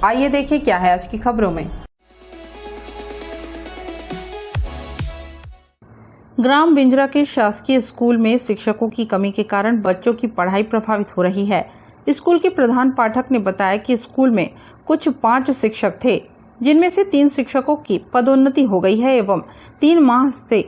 आइए देखें क्या है आज की खबरों में। ग्राम बिंजरा के शासकीय स्कूल में शिक्षकों की कमी के कारण बच्चों की पढ़ाई प्रभावित हो रही है। स्कूल के प्रधान पाठक ने बताया कि स्कूल में कुछ 5 शिक्षक थे, जिनमें से 3 शिक्षकों की पदोन्नति हो गई है एवं 3 माह से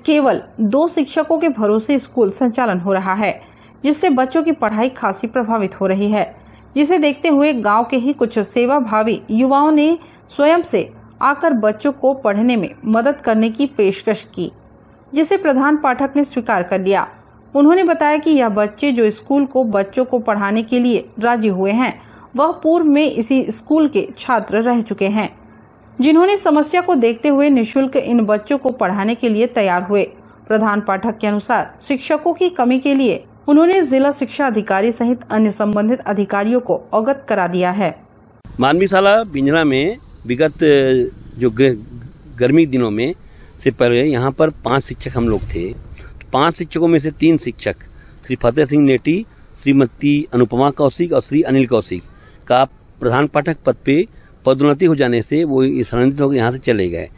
केवल 2 शिक्षकों के भरोसे स्कूल संचालन हो रहा है, जिससे बच्चों की पढ़ाई खासी प्रभावित हो रही है। जिसे देखते हुए गांव के ही कुछ सेवाभावी युवाओं ने स्वयं से आकर बच्चों को पढ़ने में मदद करने की पेशकश की, जिसे प्रधान पाठक ने स्वीकार कर लिया। उन्होंने बताया कि यह बच्चे जो स्कूल को बच्चों को पढ़ाने के लिए राजी हुए हैं, वह पूर्व में इसी स्कूल के छात्र रह चुके हैं, जिन्होंने समस्या को देखते हुए निःशुल्क इन बच्चों को पढ़ाने के लिए तैयार हुए। प्रधान पाठक के अनुसार शिक्षकों की कमी के लिए उन्होंने जिला शिक्षा अधिकारी सहित अन्य संबंधित अधिकारियों को अवगत करा दिया है। मानवीशाला बिंजरा में विगत जो गर्मी दिनों में से पहले यहाँ पर 5 शिक्षक हम लोग थे। 5 शिक्षकों में से 3 शिक्षक श्री फतेह सिंह नेटी, श्रीमती अनुपमा कौशिक और श्री अनिल कौशिक का प्रधान पाठक पद पे पदोन्नति हो जाने से वो स्थानांतरित होकर यहाँ से चले गए।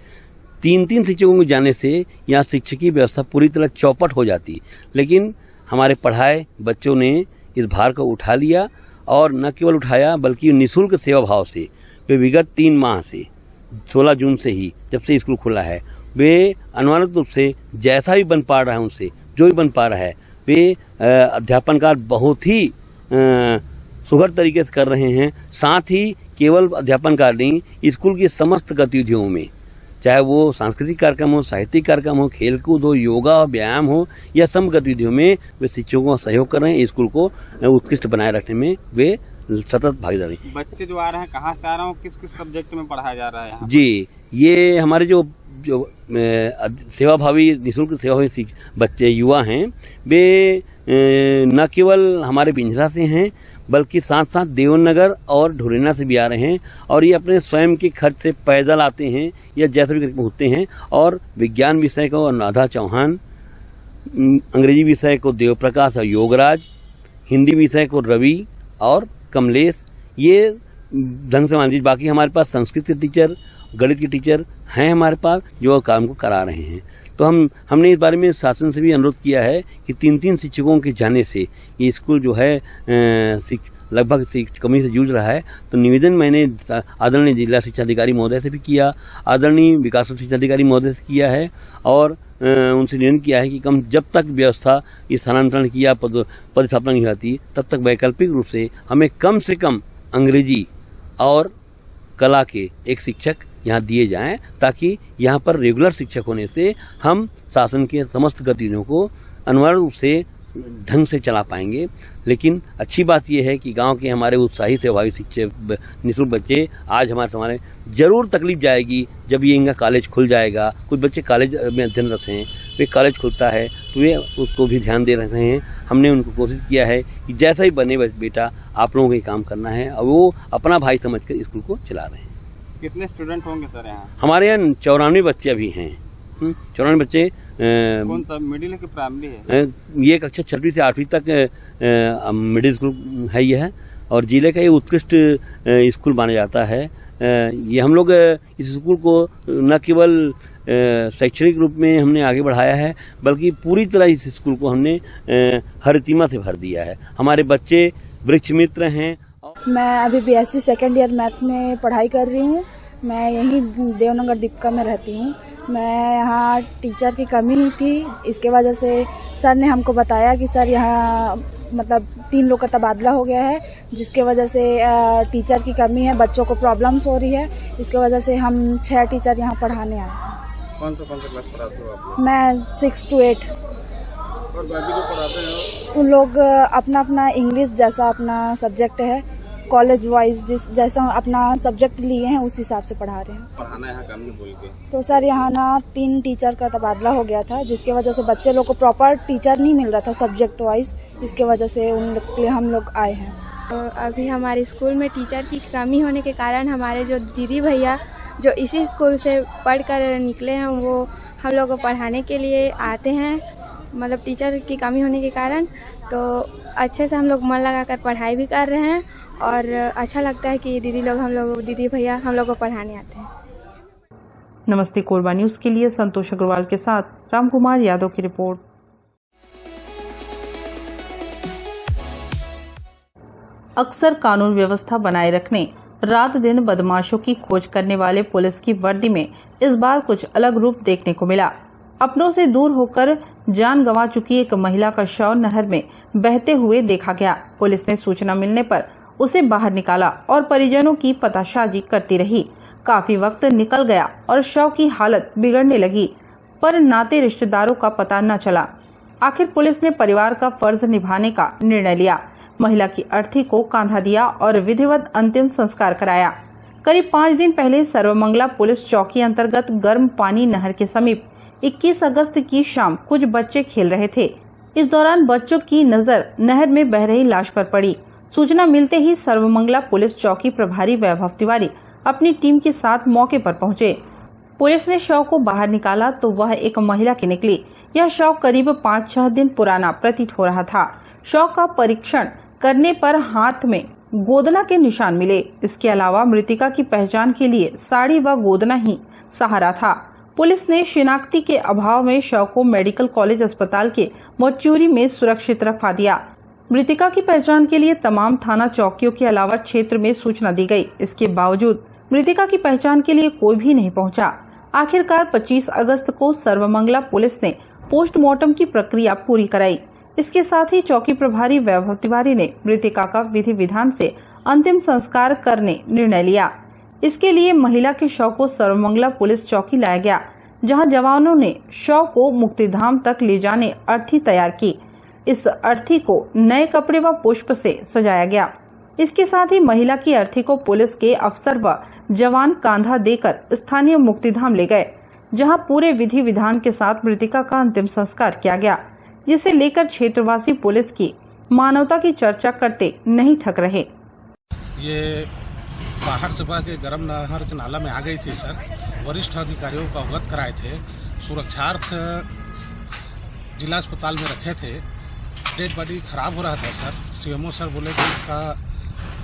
3 शिक्षकों के जाने से यहाँ शिक्षक की व्यवस्था पूरी तरह चौपट हो जाती, लेकिन हमारे पढ़ाए बच्चों ने इस भार को उठा लिया और न केवल उठाया बल्कि निःशुल्क सेवा भाव से वे विगत 3 माह से 16 जून से ही जब से स्कूल खुला है वे अनिवार्य रूप से जैसा भी बन पा रहा है उनसे जो भी बन पा रहा है वे अध्यापन कार्य बहुत ही सुघड़ तरीके से कर रहे हैं। साथ ही केवल अध्यापन कार्य नहीं, स्कूल की समस्त गतिविधियों में, चाहे वो सांस्कृतिक कार्यक्रम हो, साहित्यिक कार्यक्रम हो, खेलकूद हो, योगा व्यायाम हो, या सम गतिविधियों में वे शिक्षकों का सहयोग कर रहे हैं। स्कूल को उत्कृष्ट बनाए रखने में वे सतत भागीदारी। बच्चे जो आ रहे हैं कहाँ से आ रहे हैं, किस किस सब्जेक्ट में पढ़ाया जा रहा है यहाँ? जी, ये हमारे जो सेवाभावी निःशुल्क सेवाभावी बच्चे युवा हैं, वे न केवल हमारे बिंजरा से हैं बल्कि साथ साथ देवनगर और ढोरेना से भी आ रहे हैं और ये अपने स्वयं के खर्च से पैदल आते हैं या जैसे भी होते हैं। और विज्ञान विषय को अनुराधा चौहान, अंग्रेजी विषय को देवप्रकाश और योगराज, हिंदी विषय को रवि और कमलेश, ये ढंग से मान लीजिए। बाकी हमारे पास संस्कृत के टीचर, गणित के टीचर हैं हमारे पास जो काम को करा रहे हैं। तो हमने इस बारे में शासन से भी अनुरोध किया है कि 3 शिक्षकों के जाने से ये स्कूल जो है लगभग कमी से जूझ रहा है। तो निवेदन मैंने आदरणीय जिला शिक्षा अधिकारी महोदय से भी किया, आदरणीय विकास शिक्षा अधिकारी महोदय से किया है और उनसे निवेदन किया है कि कम जब तक व्यवस्था इस स्थानांतरण की या पदस्थापना नहीं होती तब तक वैकल्पिक रूप से हमें कम से कम अंग्रेजी और कला के 1 शिक्षक यहाँ दिए जाएं, ताकि यहाँ पर रेगुलर शिक्षक होने से हम शासन के समस्त गतिविधियों को अनिवार्य रूप से ढंग से चला पाएंगे। लेकिन अच्छी बात यह है कि गांव के हमारे उत्साही सेवाभावी शिक्षक निःशुल्क बच्चे आज हमारे जरूर तकलीफ जाएगी जब ये इनका कॉलेज खुल जाएगा। कुछ बच्चे कॉलेज में अध्ययनरत हैं, वे कॉलेज खुलता है तो वे उसको भी ध्यान दे रहे हैं। हमने उनको कोशिश किया है कि जैसा ही बने बेटा आप लोगों को ये काम करना है और वो अपना भाई समझकर स्कूल को चला रहे हैं। कितने स्टूडेंट होंगे सर यहाँ? हमारे यहाँ 94 बच्चे अभी हैं। 94 बच्चे। कौन सा मिडिल है कि प्राइमरी है? ये कक्षा 6वीं से 8वीं तक मिडिल स्कूल है यह, और जिले का ये उत्कृष्ट स्कूल माना जाता है। ये हम लोग इस स्कूल को न केवल शैक्षणिक रूप में हमने आगे बढ़ाया है बल्कि पूरी तरह इस स्कूल को हमने हरितिमा से भर दिया है। हमारे बच्चे वृक्ष मित्र हैं। मैं अभी BSc सेकेंड ईयर मैथ में पढ़ाई कर रही हूँ। मैं यहीं देवनगर दीपिका में रहती हूँ। मैं यहाँ टीचर की कमी थी, इसके वजह से सर ने हमको बताया कि सर यहाँ मतलब 3 लोग का तबादला हो गया है, जिसके वजह से टीचर की कमी है, बच्चों को प्रॉब्लम्स हो रही है। इसके वजह से हम 6 टीचर यहाँ पढ़ाने आए हैं। कौन सा क्लास पढ़ाते हो आप? मैं 6 to 8। और बाकी जो पढ़ाते हैं उन लोग अपना अपना इंग्लिश जैसा अपना सब्जेक्ट है, कॉलेज वाइज जैसा अपना सब्जेक्ट लिए हैं उस हिसाब से पढ़ा रहे हैं। पढ़ाना यहाँ काम नहीं बोल के। तो सर यहाँ ना 3 टीचर का तबादला हो गया था, जिसके वजह से बच्चे लोग को प्रॉपर टीचर नहीं मिल रहा था सब्जेक्ट वाइज। इसके वजह से उन लोग के लिए हम लोग आए हैं। अभी हमारे स्कूल में टीचर की कमी होने के कारण हमारे जो दीदी भैया जो इसी स्कूल से पढ़कर निकले हैं वो हम लोग को पढ़ाने के लिए आते हैं। मतलब टीचर की कमी होने के कारण, तो अच्छे से हम लोग मन लगाकर पढ़ाई भी कर रहे हैं और अच्छा लगता है कि दीदी भैया हम लोग को पढ़ाने आते हैं। नमस्ते कोरबा न्यूज के लिए संतोष अग्रवाल के साथ रामकुमार यादव की रिपोर्ट। अक्सर कानून व्यवस्था बनाए रखने रात दिन बदमाशों की खोज करने वाले पुलिस की वर्दी में इस बार कुछ अलग रूप देखने को मिला। अपनों से दूर होकर जान गंवा चुकी एक महिला का शव नहर में बहते हुए देखा गया। पुलिस ने सूचना मिलने पर उसे बाहर निकाला और परिजनों की पताशाजी करती रही। काफी वक्त निकल गया और शव की हालत बिगड़ने लगी, पर नाते रिश्तेदारों का पता न चला। आखिर पुलिस ने परिवार का फर्ज निभाने का निर्णय लिया। महिला की अर्थी को कांधा दिया और विधिवत अंतिम संस्कार कराया। करीब 5 दिन पहले सर्वमंगला पुलिस चौकी अंतर्गत गर्म पानी नहर के समीप 21 अगस्त की शाम कुछ बच्चे खेल रहे थे। इस दौरान बच्चों की नजर नहर में बह रही लाश पर पड़ी। सूचना मिलते ही सर्वमंगला पुलिस चौकी प्रभारी वैभव तिवारी अपनी टीम के साथ मौके पर पहुंचे। पुलिस ने शव को बाहर निकाला तो वह एक महिला की निकली। यह शव करीब 5-6 दिन पुराना प्रतीत हो रहा था। शव का परीक्षण करने पर हाथ में गोदना के निशान मिले। इसके अलावा मृतिका की पहचान के लिए साड़ी व गोदना ही सहारा था। पुलिस ने शिनाख्ती के अभाव में शव को मेडिकल कॉलेज अस्पताल के मोर्चुरी में सुरक्षित रखवा दिया। मृतिका की पहचान के लिए तमाम थाना चौकियों के अलावा क्षेत्र में सूचना दी गई। इसके बावजूद मृतिका की पहचान के लिए कोई भी नहीं पहुंचा। आखिरकार 25 अगस्त को सर्वमंगला पुलिस ने पोस्टमार्टम की प्रक्रिया पूरी कराई। इसके साथ ही चौकी प्रभारी वैभव तिवारी ने मृतिका का विधि विधान से अंतिम संस्कार करने निर्णय लिया। इसके लिए महिला के शव को सर्वमंगला पुलिस चौकी लाया गया, जहां जवानों ने शव को मुक्तिधाम तक ले जाने अर्थी तैयार की। इस अर्थी को नए कपड़े व पुष्प से सजाया गया। इसके साथ ही महिला की अर्थी को पुलिस के अफसर व जवान कांधा देकर स्थानीय मुक्तिधाम ले गए, जहां पूरे विधि विधान के साथ मृतिका का अंतिम संस्कार किया गया, जिसे लेकर क्षेत्रवासी पुलिस की मानवता की चर्चा करते नहीं थक रहे। ये बाहर से बह के गर्म नहर के नाला में आ गई थी सर। वरिष्ठ अधिकारियों को अवगत कराए थे, सुरक्षार्थ जिला अस्पताल में रखे थे। डेड बॉडी खराब हो रहा था सर। सीएमओ सर बोले कि इसका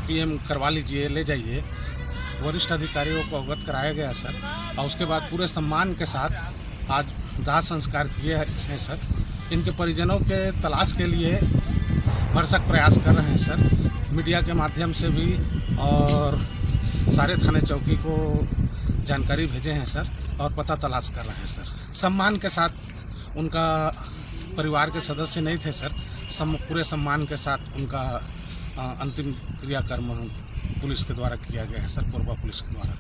पीएम करवा लीजिए, ले जाइए। वरिष्ठ अधिकारियों को अवगत कराया गया सर, और उसके बाद पूरे सम्मान के साथ आज दाह संस्कार किए हैं सर। इनके परिजनों के तलाश के लिए भरसक प्रयास कर रहे हैं सर, मीडिया के माध्यम से भी, और सारे थाने चौकी को जानकारी भेजे हैं सर, और पता तलाश कर रहे हैं सर। सम्मान के साथ, उनका परिवार के सदस्य नहीं थे सर, पूरे सम्मान के साथ उनका अंतिम क्रियाकर्म पुलिस के द्वारा किया गया है सर, कोरबा पुलिस के द्वारा।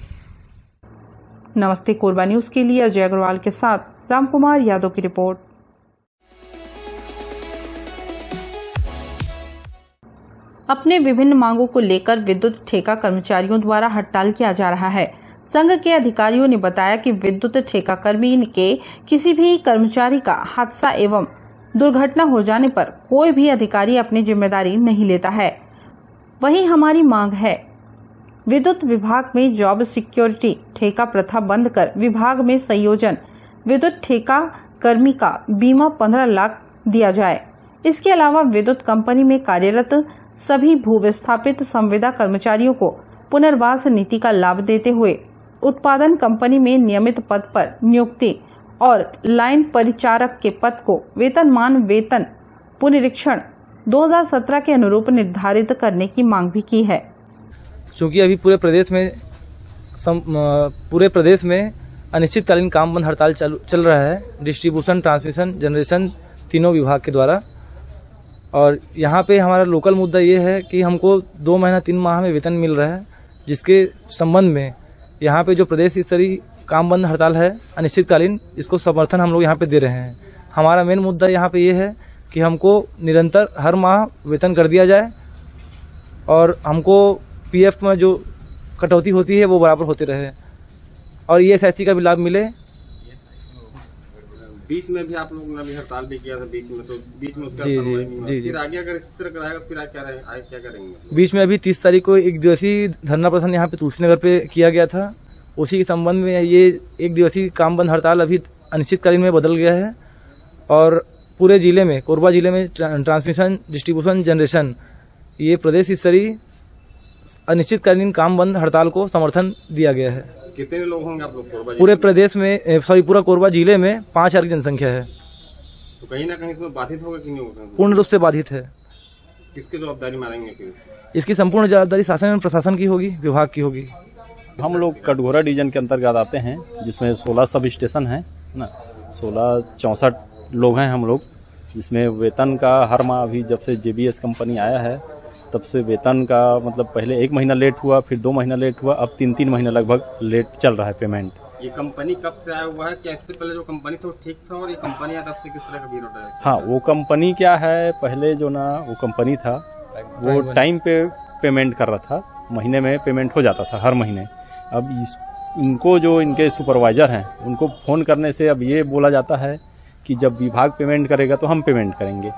नमस्ते कोरबा न्यूज के लिए अजय अग्रवाल के साथ रामकुमार यादव की रिपोर्ट। अपने विभिन्न मांगों को लेकर विद्युत ठेका कर्मचारियों द्वारा हड़ताल किया जा रहा है। संघ के अधिकारियों ने बताया कि विद्युत ठेका कर्मी के किसी भी कर्मचारी का हादसा एवं दुर्घटना हो जाने पर कोई भी अधिकारी अपनी जिम्मेदारी नहीं लेता है। वहीं हमारी मांग है विद्युत विभाग में जॉब सिक्योरिटी ठेका प्रथा बंद कर विभाग में संयोजन विद्युत ठेका कर्मी का बीमा 15 लाख दिया जाए। इसके अलावा विद्युत कंपनी में कार्यरत सभी भू विस्थापित संविदा कर्मचारियों को पुनर्वास नीति का लाभ देते हुए उत्पादन कंपनी में नियमित पद पर नियुक्ति और लाइन परिचारक के पद को वेतनमान वेतन पुनरीक्षण 2017 के अनुरूप निर्धारित करने की मांग भी की है। चूँकि अभी पूरे प्रदेश में अनिश्चितकालीन काम बंद हड़ताल चल रहा है, डिस्ट्रीब्यूशन, ट्रांसमिशन, जनरेशन तीनों विभाग के द्वारा। और यहाँ पे हमारा लोकल मुद्दा ये है कि हमको 2 महीना 3 माह में वेतन मिल रहा है, जिसके संबंध में यहाँ पे जो प्रदेश स्तरीय काम बंद हड़ताल है अनिश्चितकालीन, इसको समर्थन हम लोग यहाँ पे दे रहे हैं। हमारा मेन मुद्दा यहाँ पे ये है कि हमको निरंतर हर माह वेतन कर दिया जाए और हमको पीएफ में जो कटौती होती है वो बराबर होते रहे, और ESIC का भी लाभ मिले। बीच में भी आप लोगों ने हड़ताल भी किया था, बीच में उसका जी। फिर आगे अगर इस तरह कराएगा फिर क्या करेंगे? बीच में अभी 30 तारीख को 1 दिवसीय धरना प्रदर्शन यहाँ पे तुलसी नगर पे किया गया था। उसी के संबंध में ये 1 दिवसीय काम बंद हड़ताल अभी अनिश्चितकालीन में बदल गया है, और पूरे जिले में, कोरबा जिले में ट्रांसमिशन, डिस्ट्रीब्यूशन, जनरेशन, ये प्रदेश स्तरीय अनिश्चितकालीन काम बंद हड़ताल को समर्थन दिया गया है। कितने लोग होंगे आप लोग कोरबा? पूरे प्रदेश में पूरा कोरबा जिले में 5,000 की जनसंख्या है। तो कहीं ना कहीं इसमें बाधित होगा कि नहीं होगा? पूर्ण रूप से बाधित है। किसकी जवाबदारी मानेंगे फिर? इसकी संपूर्ण जवाबदारी शासन एवं प्रशासन की होगी, विभाग की होगी। हम लोग कटघोरा डिवीजन के अंतर्गत आते हैं, जिसमें 16 सब स्टेशन है ना, 64 लोग हैं हम लोग, जिसमें वेतन का हर माह अभी जब से JBS कंपनी आया है तब से वेतन का मतलब पहले 1 महीना लेट हुआ, फिर 2 महीना लेट हुआ, अब 3 महीना लगभग लेट चल रहा है पेमेंट। ये कंपनी कब से आया हुआ है? क्या इससे पहले जो कंपनी थी वो ठीक था, और ये कंपनी तब से किस तरह का विरोध है? हाँ, वो कंपनी क्या है, पहले जो ना वो कंपनी था वो टाइम पे पेमेंट कर रहा था, महीने में पेमेंट हो जाता था हर महीने। अब इनको जो इनके सुपरवाइजर हैं उनको फ़ोन करने से अब ये बोला जाता है कि जब विभाग पेमेंट करेगा तो हम पेमेंट करेंगे,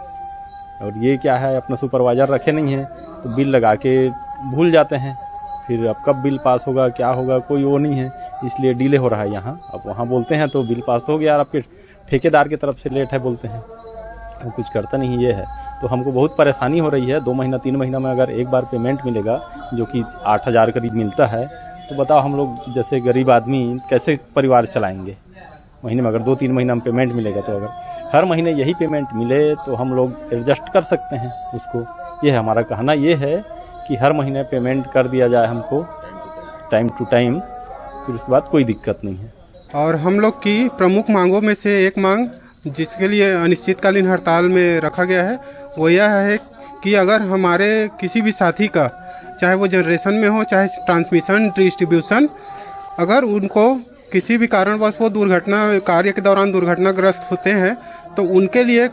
और ये क्या है, अपना सुपरवाइजर रखे नहीं है तो बिल लगा के भूल जाते हैं, फिर अब कब बिल पास होगा क्या होगा कोई वो नहीं है, इसलिए डिले हो रहा है यहाँ। अब वहाँ बोलते हैं तो बिल पास तो हो गया, आपके ठेकेदार की तरफ से लेट है बोलते हैं, वो कुछ करता नहीं, ये है। तो हमको बहुत परेशानी हो रही है। 2 महीना 3 महीना में अगर एक बार पेमेंट मिलेगा जो कि 8,000 करीब मिलता है, तो बताओ हम लोग जैसे गरीब आदमी कैसे परिवार चलाएंगे। महीने में अगर 2-3 महीना में पेमेंट मिलेगा, तो अगर हर महीने यही पेमेंट मिले तो हम लोग एडजस्ट कर सकते हैं उसको। ये है हमारा कहना, ये है कि हर महीने पेमेंट कर दिया जाए हमको टाइम टू टाइम, फिर उसके बाद कोई दिक्कत नहीं है। और हम लोग की प्रमुख मांगों में से एक मांग जिसके लिए अनिश्चितकालीन हड़ताल में रखा गया है वो यह है कि अगर हमारे किसी भी साथी का, चाहे वो जनरेशन में हो चाहे ट्रांसमिशन डिस्ट्रीब्यूशन, अगर उनको किसी भी कारणवश वो दुर्घटना कार्य के दौरान दुर्घटनाग्रस्त होते हैं तो उनके लिए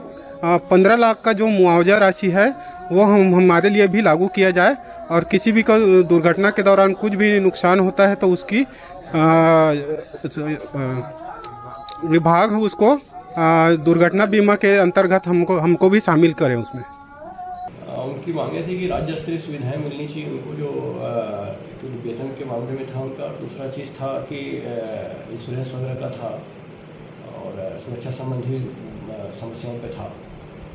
15 लाख का जो मुआवजा राशि है वो हमारे लिए भी लागू किया जाए, और किसी भी दुर्घटना के दौरान कुछ भी नुकसान होता है तो उसकी विभाग उसको दुर्घटना बीमा के अंतर्गत हमको भी शामिल करें उसमें। उनकी मांगे थी कि राज्य स्तरीय सुविधाएं मिलनी चाहिए उनको, जो तो वेतन के मामले में था उनका, और दूसरा चीज़ था कि इंश्योरेंस वगैरह का था, और सुरक्षा संबंधी समस्याओं पे था।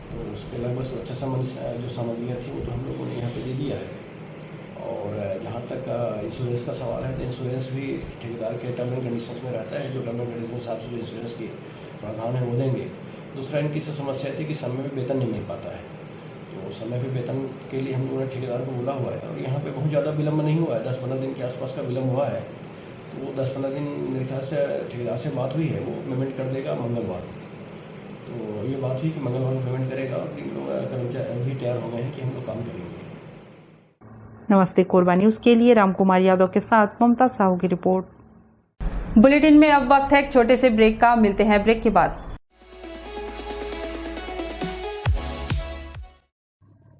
तो उस पर लगभग सुरक्षा संबंधी जो सामग्रियाँ थी वो तो हम लोगों ने यहाँ पे दे दिया है। और जहाँ तक इंश्योरेंस का सवाल है तो इंश्योरेंस भी ठेकेदार के टर्म एंड कंडीशंस में रहता है, जो टर्म एंड कंडीशन के हिसाब से जो इंश्योरेंस के प्रावधान है वो देंगे। दूसरा इनकी समस्या थी कि समय में वेतन नहीं मिल पाता है, तो समय पे वेतन के लिए हम लोगों ने ठेकेदार को बोला हुआ है, और यहाँ पे बहुत ज़्यादा विलम्ब नहीं हुआ है, 10-15 दिन के आसपास का विलम्ब हुआ है। तो वो 10-15 दिन मेरे ख्याल से ठेकेदार से बात हुई है, वो पेमेंट कर देगा मंगलवार को। तो ये बात हुई कि मंगलवार को पेमेंट करेगा, और कर्मचारी भी तैयार हो गए हैं कि हम लोग काम करेंगे। नमस्ते कोरबा न्यूज के लिए रामकुमार यादव के साथ ममता साहू की रिपोर्ट। बुलेटिन में अब वक्त है एक छोटे से ब्रेक का, मिलते हैं ब्रेक के बाद।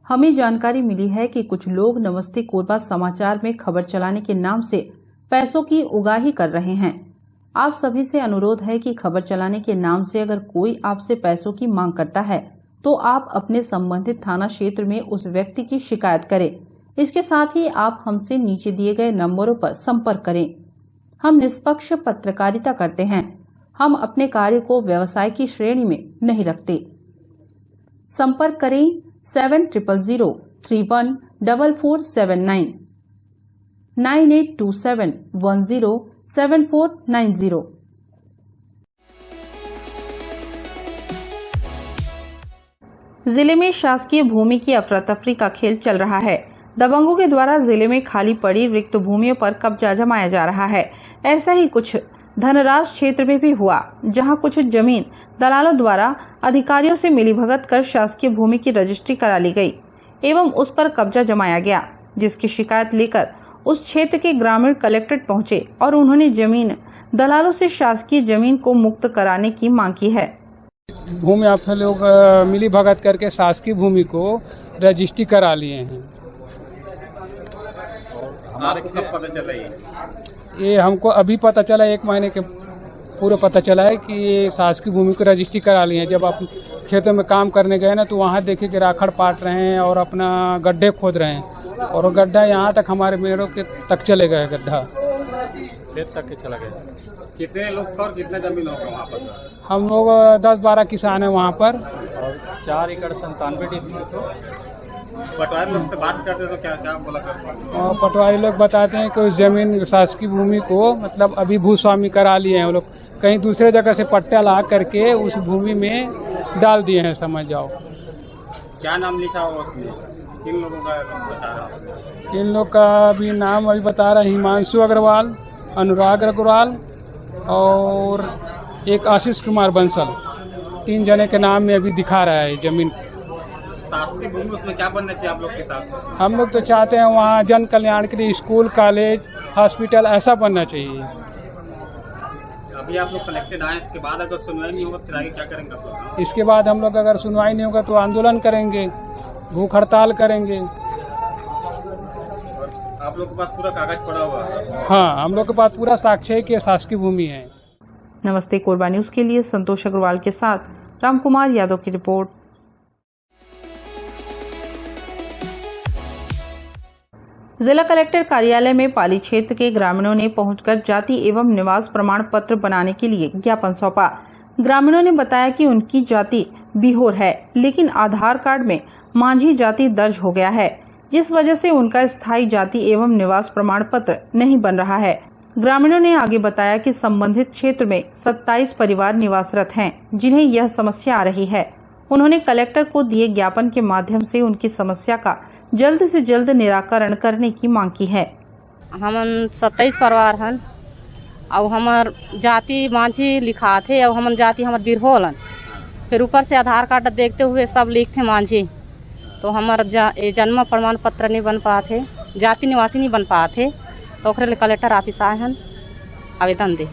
हमें जानकारी मिली है कि कुछ लोग नमस्ते कोरबा समाचार में खबर चलाने के नाम से पैसों की उगाही कर रहे हैं। आप सभी से अनुरोध है कि खबर चलाने के नाम से अगर कोई आपसे पैसों की मांग करता है तो आप अपने संबंधित थाना क्षेत्र में उस व्यक्ति की शिकायत करें। इसके साथ ही आप हमसे नीचे दिए गए नंबरों पर संपर्क करें। हम निष्पक्ष पत्रकारिता करते हैं, हम अपने कार्य को व्यवसाय की श्रेणी में नहीं रखते। संपर्क करें 7000314479 9827107490। जिले में शासकीय भूमि की अफरा तफरी का खेल चल रहा है। दबंगों के द्वारा जिले में खाली पड़ी रिक्त भूमियों पर कब्जा जमाया जा रहा है। ऐसा ही कुछ धनराज क्षेत्र में भी हुआ, जहां कुछ जमीन दलालों द्वारा अधिकारियों से मिलीभगत कर शासकीय भूमि की रजिस्ट्री करा ली गई एवं उस पर कब्जा जमाया गया, जिसकी शिकायत लेकर उस क्षेत्र के ग्रामीण कलेक्ट्रेट पहुंचे और उन्होंने जमीन दलालों से शासकीय जमीन को मुक्त कराने की मांग की है। भूमि आप लोग मिलीभगत करके शासकीय भूमि को रजिस्ट्री करा लिए हैं। कब पता चला? ये हमको अभी पता चला, 1 महीने के पूरे पता चला है कि ये शासकीय भूमि को रजिस्ट्री करा ली है। जब आप खेतों में काम करने गए ना तो वहाँ देखे कि राखड़ पाट रहे हैं और अपना गड्ढे खोद रहे हैं, और गड्ढा यहाँ तक हमारे मेड़ों के तक चले गए गड्ढा। खेत तक के चला गया। कितने लोग थे और कितना जमीन होगा वहाँ पर? हम लोग 10-12 किसान हैं वहाँ पर और 4 एकड़ 97 डिसमिल। पटवारी लोग से बात करते तो क्या क्या बोला करते हैं? और पटवारी लोग बताते हैं कि उस जमीन शासकीय भूमि को मतलब अभी भूस्वामी करा लिए हैं वो लोग, कहीं दूसरे जगह से पट्टा ला करके उस भूमि में डाल दिए हैं, समझ जाओ। क्या नाम लिखा हुआ उसमें? किन लोगों का बता रहा? इन लोग का भी नाम अभी बता रहा है, हिमांशु अग्रवाल, अनुराग अग्रवाल और एक आशीष कुमार बंसल, 3 जने के नाम में अभी दिखा रहा है जमीन। शासकीय भूमि उसमें क्या बनना चाहिए आप लोग के साथ? हम लोग तो चाहते हैं वहाँ जन कल्याण के लिए स्कूल, कॉलेज, हॉस्पिटल ऐसा बनना चाहिए। अभी आप लोग कलेक्टेड आए, इसके बाद अगर सुनवाई नहीं होगा फिर आगे क्या करेंगे आप लोग? इसके बाद हम लोग अगर सुनवाई नहीं होगा तो आंदोलन करेंगे, भूख हड़ताल करेंगे। और आप लोग के पास पूरा कागज पड़ा हुआ है? हाँ, हम लोग के पास पूरा साक्ष्य है कि शासकीय भूमि है। नमस्ते कोरबा न्यूज के लिए संतोष अग्रवाल के साथ रामकुमार यादव की रिपोर्ट। जिला कलेक्टर कार्यालय में पाली क्षेत्र के ग्रामीणों ने पहुंचकर जाति एवं निवास प्रमाण पत्र बनाने के लिए ज्ञापन सौंपा। ग्रामीणों ने बताया कि उनकी जाति बिहोर है, लेकिन आधार कार्ड में मांझी जाति दर्ज हो गया है, जिस वजह से उनका स्थायी जाति एवं निवास प्रमाण पत्र नहीं बन रहा है। ग्रामीणों ने आगे बताया कि संबंधित क्षेत्र में 27 परिवार निवासरत हैं, जिन्हें यह समस्या आ रही है। उन्होंने कलेक्टर को दिए ज्ञापन के माध्यम से उनकी समस्या का जल्द से जल्द निराकरण करने की मांग की है। हमन 27 परिवार हन और हमार जाति मांझी लिखा थे और हमन जाति हमार बिरहोलन, फिर ऊपर से आधार कार्ड देखते हुए सब लिखते मांझी, तो हमार जन्म प्रमाण पत्र नहीं बन पाते, जाति निवासी नहीं बन पाते, तो ओकरे लिए कलेक्टर ऑफिस आए हन आवेदन दे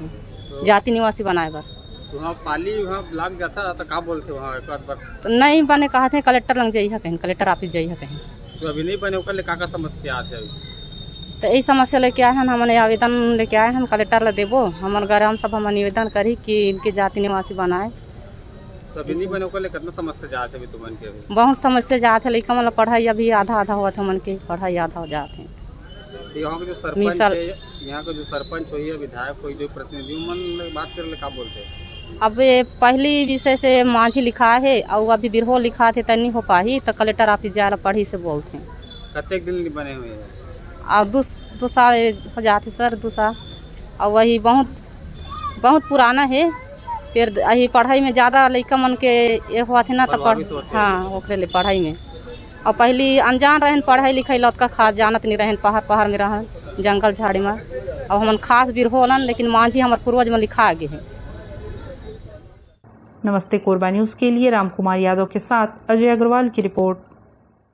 जाति निवासी बनाए बर। तो वहाँ पाली वहाँ लग जाता तो क्या बोलते वहाँ एक बार? नहीं बने कहा थे कलेक्टर लग जाइए कहीं, कलेक्टर ऑफिस जाइए कहीं। तो अभी नहीं बने ओकर का समस्या आते अभी? तो यही समस्या लेके आए हैं, हमने आवेदन लेके आए हैं, कलेक्टर ले देबो हमारे ग्राम सभा में निवेदन करी कि इनके जाति निवासी बनाए। तो अभी नहीं बने ओकर कितना समस्या जाते अभी तुमन के? अभी बहुत समस्या जाते, लड़का मतलब पढ़ाई अभी आधा हुआ था, मन के पढ़ाई आधा हो जाते हैं। यहाँ के जो सरपंच है, यहाँ का जो सरपंच हो या विधायक कोई जो प्रतिनिधि मन बात कर ले क्या बोलते हैं? अब पहली विषय से मांझी लिखा है और अभी बिरहो लिखा थे तो नहीं हो पाही, तो कलेक्टर ऑफिस जा पढ़ी से बोलते हैं। कते दिन नहीं बने हुए हैं? और दो साल हो जाते सर, 2 साल, और वही बहुत पुराना है। फिर यही पढ़ाई में ज़्यादा लड़का मन के ये हुआ थे ना, तो हाँ ओकरे लिए पढ़ाई में, और पहली अनजान रहन पढ़ाई लिखाई लौट का खास जानत नहीं रहन, पहाड़ में रहन जंगल झाड़ी में, और हमन खास बिरहोलन, लेकिन मांझी हमारे पूर्वज में लिखा आगे है। नमस्ते कोरबा न्यूज के लिए रामकुमार यादव के साथ अजय अग्रवाल की रिपोर्ट।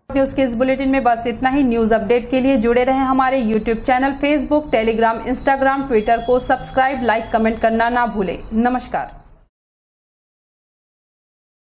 न्यूज के इस बुलेटिन में बस इतना ही। न्यूज अपडेट के लिए जुड़े रहें हमारे YouTube channel, Facebook, Telegram, Instagram, Twitter को सब्सक्राइब, लाइक, कमेंट करना ना भूलें। नमस्कार।